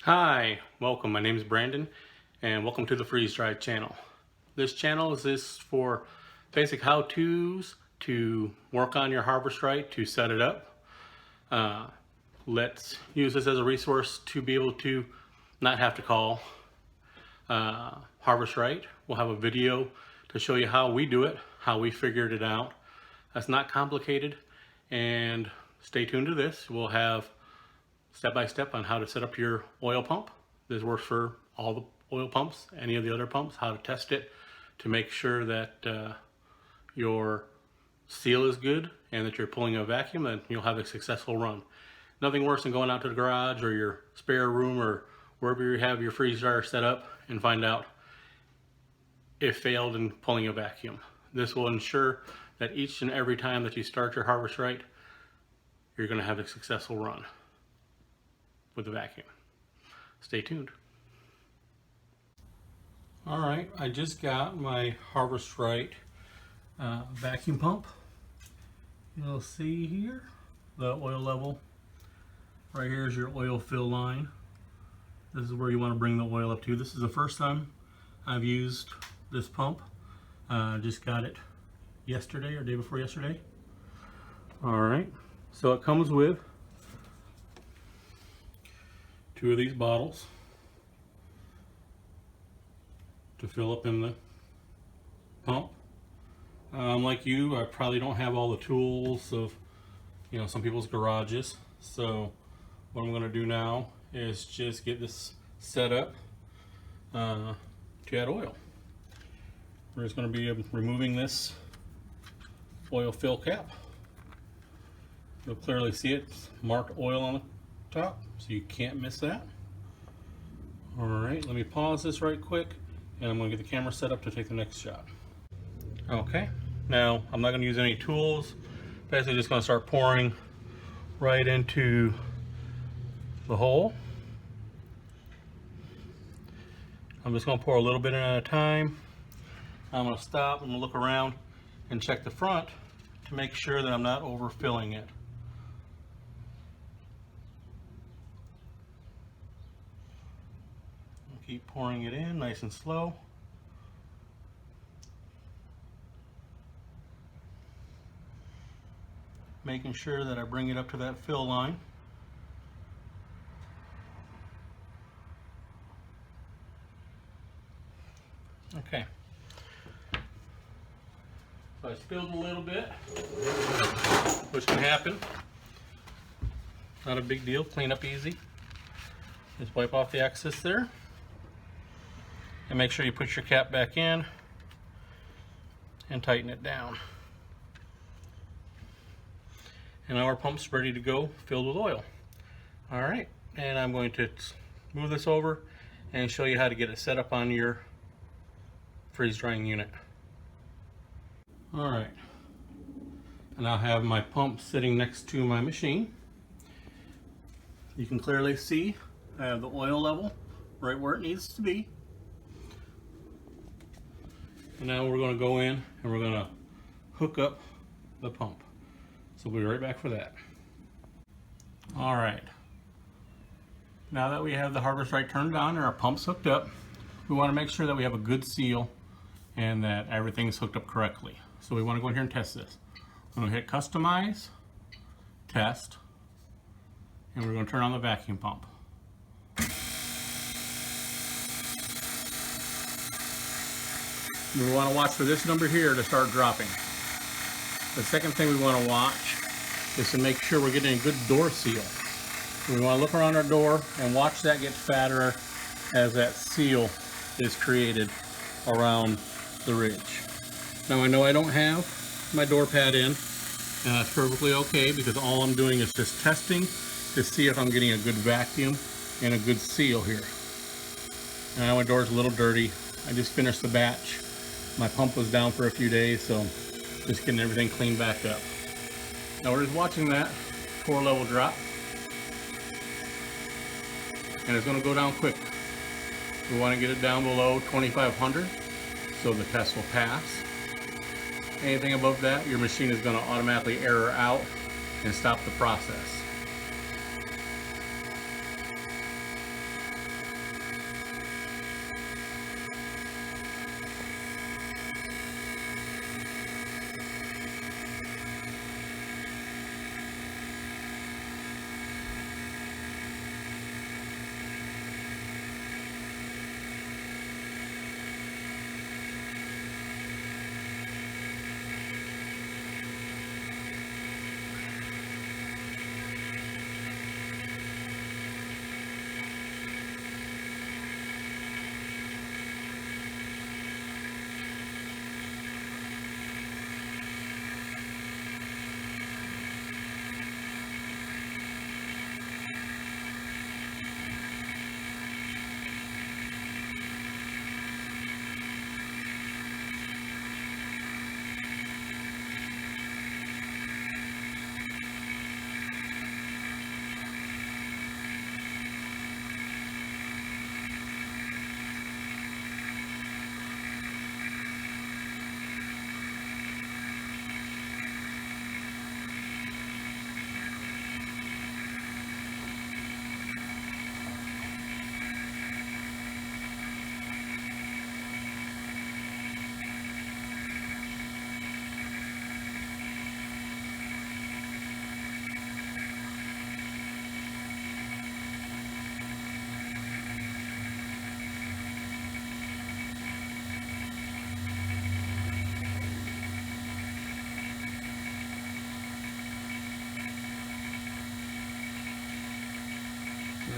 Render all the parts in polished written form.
Hi, welcome. My name is Brandon and welcome to the Freeze Dried channel. This channel is for basic how-tos to work on your Harvest Right, to set it up. Let's use this as a resource to be able to not have to call Harvest Right. We'll have a video to show you how we do it, how we figured it out. That's not complicated, and stay tuned to this. We'll have step-by-step on how to set up your oil pump. This works for all the oil pumps, any of the other pumps, how to test it to make sure that your seal is good and that you're pulling a vacuum, and you'll have a successful run. Nothing worse than going out to the garage or your spare room or wherever you have your freeze dryer set up and find out it failed in pulling a vacuum. This will ensure that each and every time that you start your Harvest Right, you're going to have a successful run with the vacuum. Stay tuned. Alright, I just got my Harvest Right vacuum pump. You'll see here the oil level. Right here is your oil fill line. This is where you want to bring the oil up to. This is the first time I've used this pump. Just got it yesterday or day before yesterday. Alright, so it comes with 2 of these bottles to fill up in the pump. Like you, I probably don't have all the tools of some people's garages, so what I'm going to do now is just get this set up to add oil. We're just going to be removing this oil fill cap. You'll clearly see it's marked oil on the top, so you can't miss that. Alright, let me pause this right quick and I'm going to get the camera set up to take the next shot. Okay, now I'm not going to use any tools. Basically just going to start pouring right into the hole. I'm just going to pour a little bit at a time. I'm going to stop and look around and check the front to make sure that I'm not overfilling it. Keep pouring it in nice and slow. Making sure that I bring it up to that fill line. Okay. So I spilled a little bit, which can happen. Not a big deal, clean up easy. Just wipe off the excess there. And make sure you put your cap back in and tighten it down. And now our pump's ready to go, filled with oil. Alright, and I'm going to move this over and show you how to get it set up on your freeze drying unit. Alright, and I'll have my pump sitting next to my machine. You can clearly see I have the oil level right where it needs to be. And now we're going to go in and we're going to hook up the pump. So we'll be right back for that. Alright, now that we have the Harvest Right turned on and our pump's hooked up, we want to make sure that we have a good seal and that everything's hooked up correctly. So we want to go in here and test this. I'm going to hit Customize, Test, and we're going to turn on the vacuum pump. We want to watch for this number here to start dropping. The second thing we want to watch is to make sure we're getting a good door seal. We want to look around our door and watch that get fatter as that seal is created around the ridge. Now I know I don't have my door pad in, and that's perfectly okay because all I'm doing is just testing to see if I'm getting a good vacuum and a good seal here. Now my door's a little dirty. I just finished the batch. My pump was down for a few days, so just getting everything cleaned back up. Now we're just watching that 4-level drop, and it's going to go down quick. We want to get it down below 2500 so the test will pass. Anything above that, your machine is going to automatically error out and stop the process.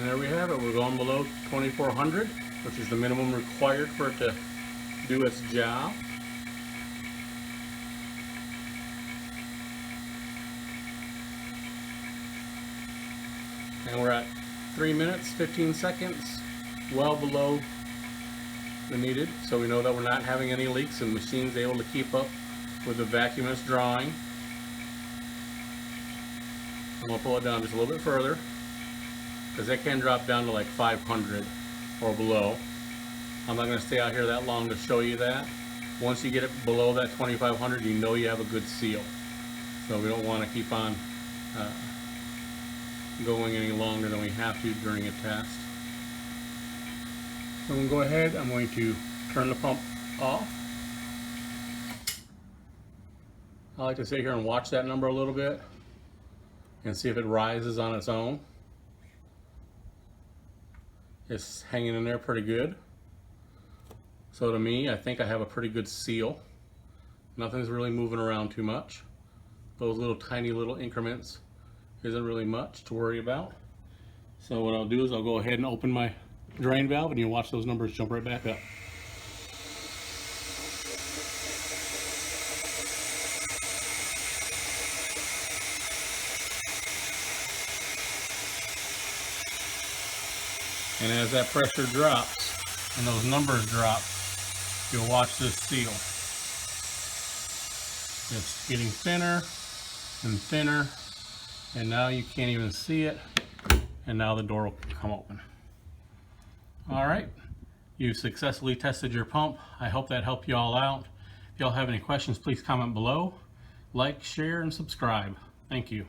And there we have it. We're going below 2400, which is the minimum required for it to do its job. And we're at 3 minutes, 15 seconds, well below the needed. So we know that we're not having any leaks and the machine's able to keep up with the vacuum it's drawing. I'm going to pull it down just a little bit further, because it can drop down to like 500 or below. I'm not going to stay out here that long to show you that. Once you get it below that 2500, you know you have a good seal. So we don't want to keep on going any longer than we have to during a test. So I'm going to go ahead, I'm going to turn the pump off. I like to sit here and watch that number a little bit and see if it rises on its own. It's hanging in there pretty good. So to me, I think I have a pretty good seal. Nothing's really moving around too much. Those little tiny little increments isn't really much to worry about. So what I'll do is I'll go ahead and open my drain valve and you'll watch those numbers jump right back up. And as that pressure drops and those numbers drop, you'll watch this seal. It's getting thinner and thinner, and now you can't even see it, and now the door will come open. All right, you've successfully tested your pump. I hope that helped you all out. If y'all have any questions, please comment below. Like, share, and subscribe. Thank you.